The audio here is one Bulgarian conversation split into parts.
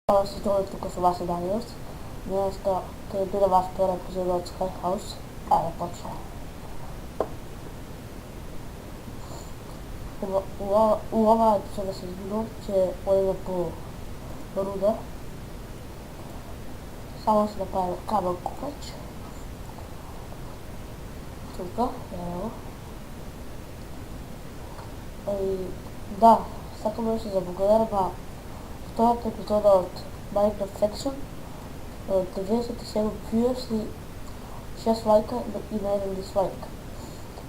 se to tuko su vaše Daniels. Mjesto, to je bila vaš prva epizoda od Skyhouse. Evo, počeo. U ova epizoda sa izgledom će odemo po ruda. Samo se napravimo kabel kupač. Tuka, evo. I da, sakam još se zabogovorima. Втората епизода от Minecraft Faction от 97 views и 6 лайка и на 1 дизлайк.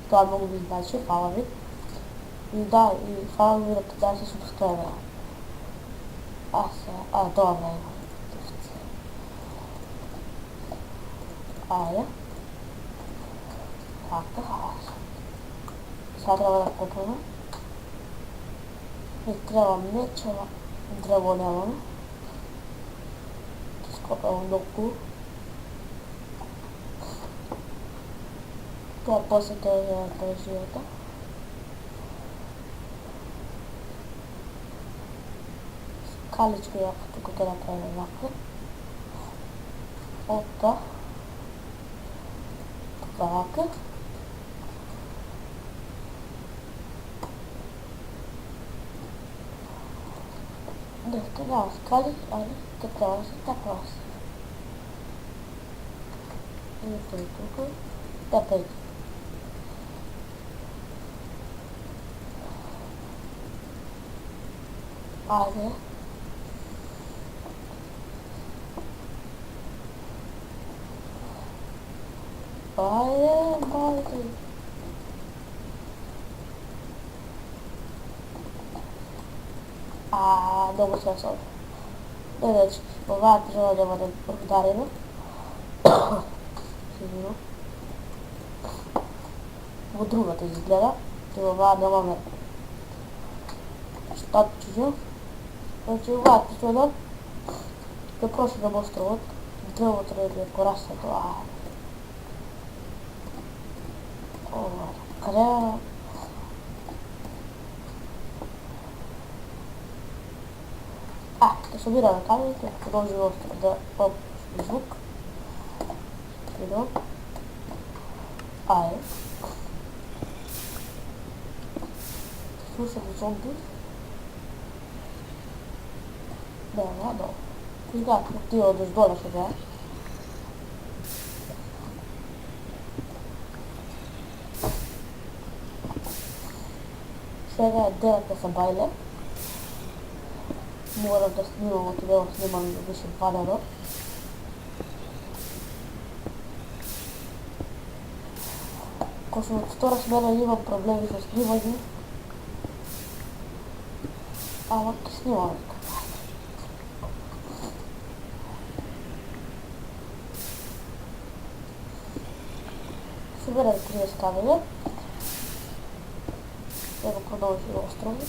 Това много ви значи, хвала ви. И да, и хвала ви на 15 субскрайбера. Това не е. Айде. Така, сега трябва да купваме. И трябва меча. Древо нямаме. Скопавам много. Това после това живота. Скаличка яко тук да направим някакво. Опа. Така. Да, трябва да скали, трябва да се така. И тук. Така. Айде. Айде. Много се особи. Дечки, това трябва да бъде благодарено. Сигурно. От другата изгледа. Това нямаме щат чужо. Значи това епизода да просто да островът. Дълго трябва да порасне това. Къде? Да събираме камерите, да продължим да звук. Видео. Айде. Слушам зомби. Да. Сега отива да сдоля сега. Сега е делата са байле. Moram da snimamo, trebamo snimati više padalo. Ko sam od stora smjena imam problemi sa snimanjem. A ovako snimam nekako. Събирам 30 каменя. Evo продължи острови.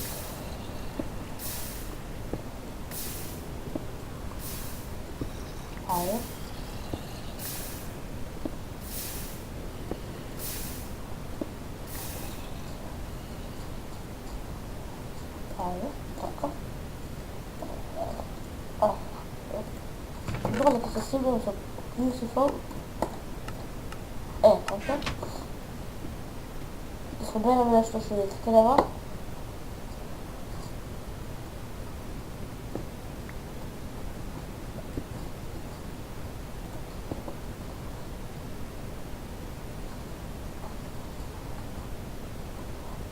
Айде. Така. Добре, да се сигурно са beautiful. Така. Да съберем нещо ще ви трябва.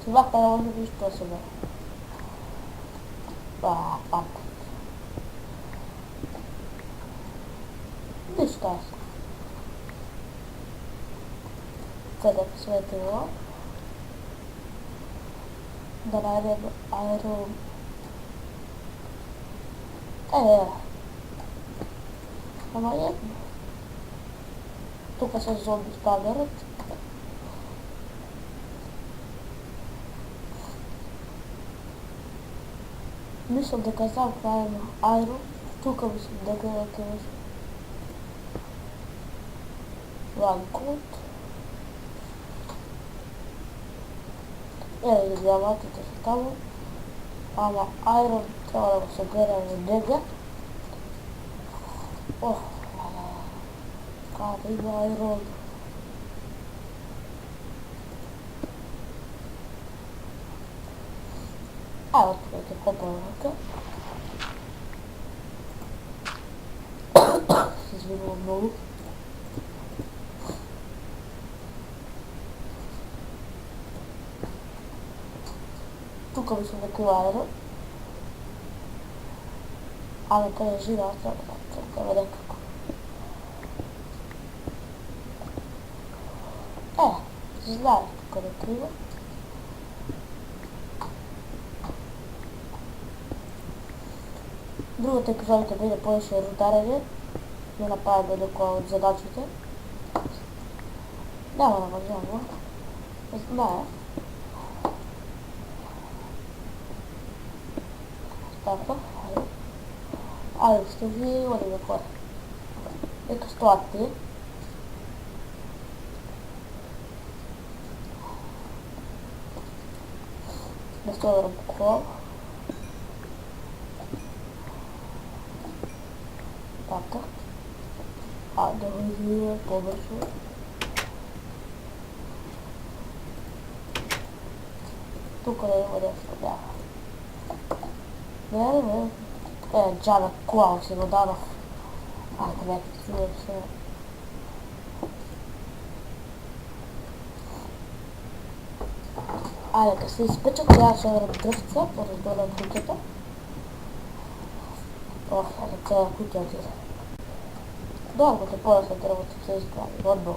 Това трябва да виж това сега. Пак. Виж тази. Къде посветило. Да найдем аеро... Ама едно. Тук са зомби спадърът. Мислям да казам правилно аеро. Тук мислям да казам ланкот. Диамантите са там. Ама айрон трябва да го съберем от него. Oh. Kahve bir ayrı oldu. Evet, belki koparmak. Siz bir olmalı. Tu capisci che aereo. Alla poi girata, cercava da slide collettivo. Другото епизодите биде повече рудареви, не направи до кога от задачите. Няма да възможно. Знае. Така, айде ще ви води да хора. Нека стоят ти. Не стоя да покрова. Така. Да видим по-бързо. Тук да има нещо бяха. Не. Джада Клаус си го дадох. Айде, чуя се. Айде, като се изпеча, трябваше да разгръвца, по-раздолен кутията. Айде, цяла кутия отиде. Дълго те по-да се дървото се изправи, отбол.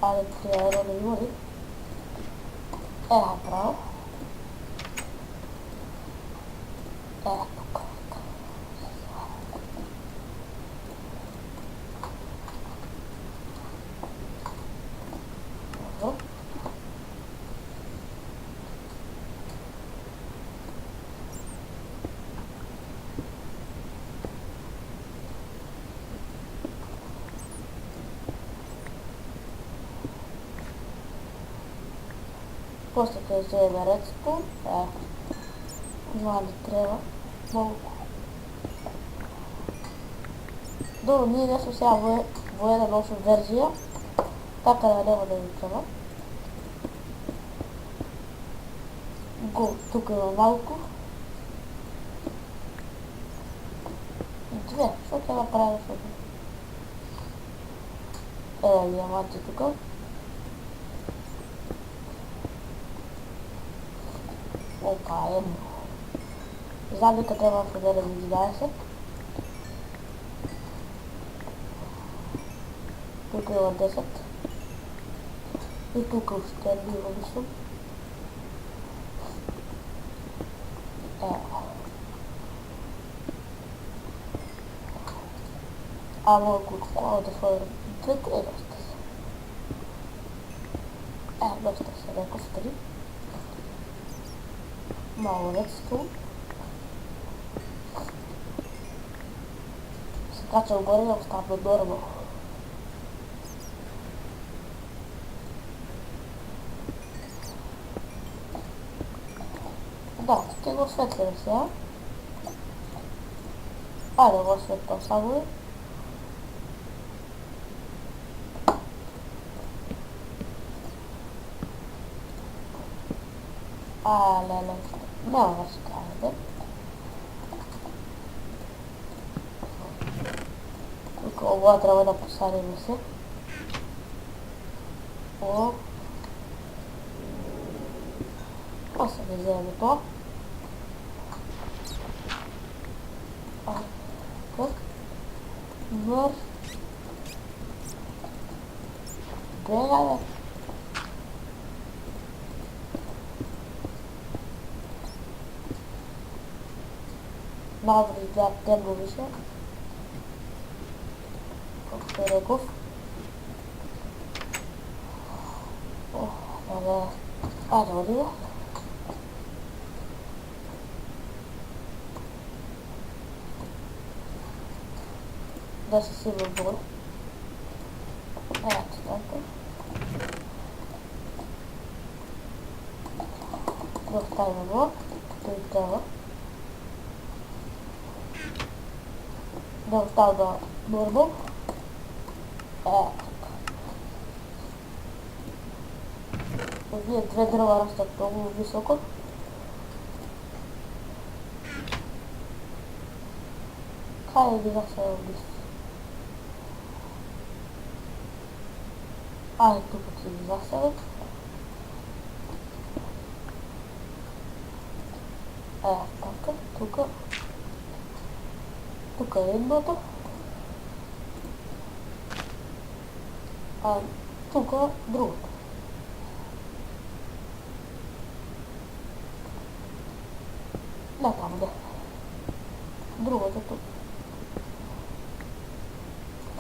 Айде, трябва да не има ли? Право. Тук. Добре. После да вземе редспун, няма да трябва малко. Добро, ние не сме сега воена нощна версия, така да няма да ви трябва. Го, тук има малко. Две, що трябва да правя защото? Диаманти тук. Опа, едно. Знам дека трябва да поделям 11. Тук има 10. И тук още едно мислам. Малко кола да сложим. Двете доста са. Доста са, реков 3. Malo redstone. Se kačam gore i ostavno dormo. Da, ще го осветлим сега. Айде го осветлям само ли. Леле. Няма да се кажете. Тук това трябва да посадим се. После да вземем това. Тук. Върх. Бегаме. Малко да изгледат темно више. Колкото е реков. Айде, отиде. Да се сигурно долу. Ето така. да оставим го, като и трябва. Да оставя да норmal. Вие две дрова растат много високо. Хайде ги заселя вниз. Айде тук си ги заселят. Така, тук е едното. Тук другото. Не там, да. Другото тук.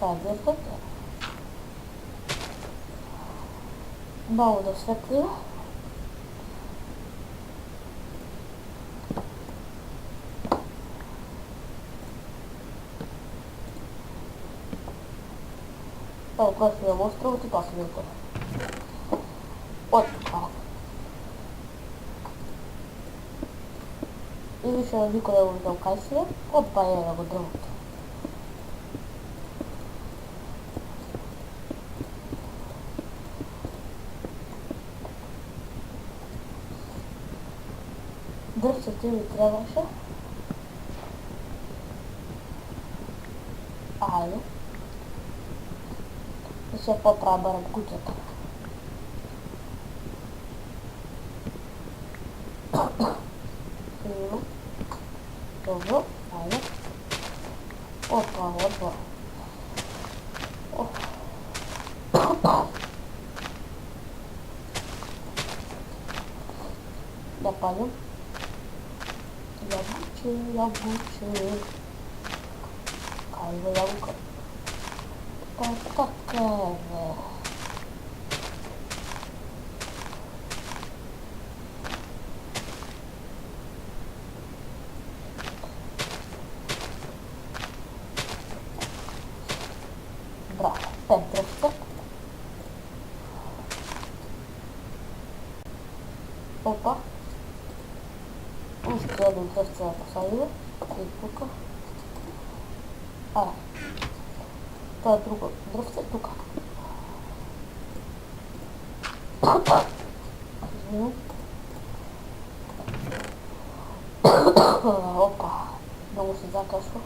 Тази е тук. Много да светлива. Кой си да островът и после да от това. И више на никой да го видал кай си е, опа е да го дълното. Дръвчето ми трябваше. Айде. И ще по-трябва барам кучета. Добро, айде. Опа. Да палим. Ябуче. Кайва ябука. Така е. Браво, 5 дръвца. Опа. Още едно дръвце да посадим. И тук. Това е друго дръвце тук. Опа. Много се закашва.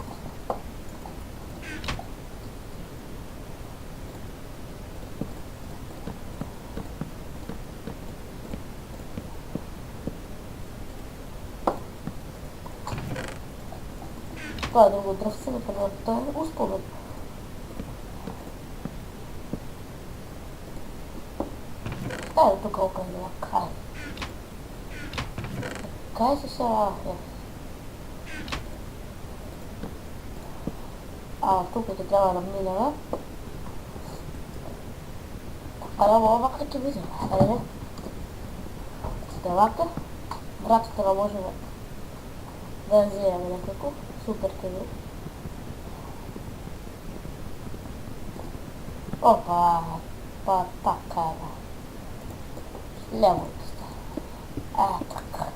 Това е друго дръвце, например, това е успомен. Дай тук около на край. Кай се сега е. Тук ще трябва да минем. Ова как ќе видим. Айде. Стрелата. Вратата може да я вземем некако. Супер кеви. Опа. Па така е. Лево става. Така.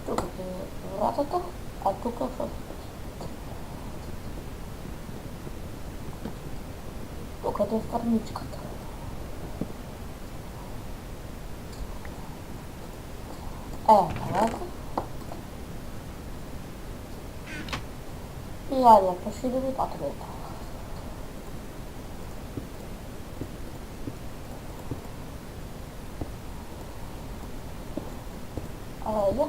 Тук е вратата, а тук е фън. Тук е фармичката. Вратата. И айде, поширим и патрулата. Айде.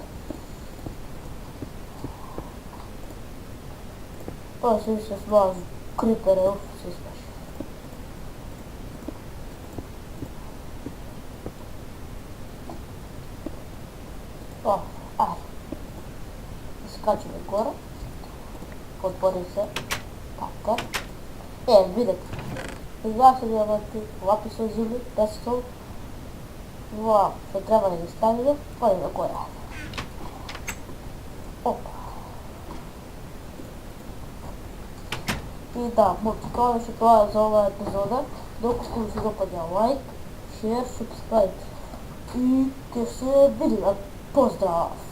Това си се смаза крипера, се смеши. Айде. Скачаме горе. Отвори се. Така. Видите. Сега се диаманти, лапи са взили, тестол. Това ще трябва да ги ставим. Това е на горе. Опа. И да, това беше това за ова епизода. Докато ви се допадя лайк, share, subscribe. I ке се видиме. Поздрав!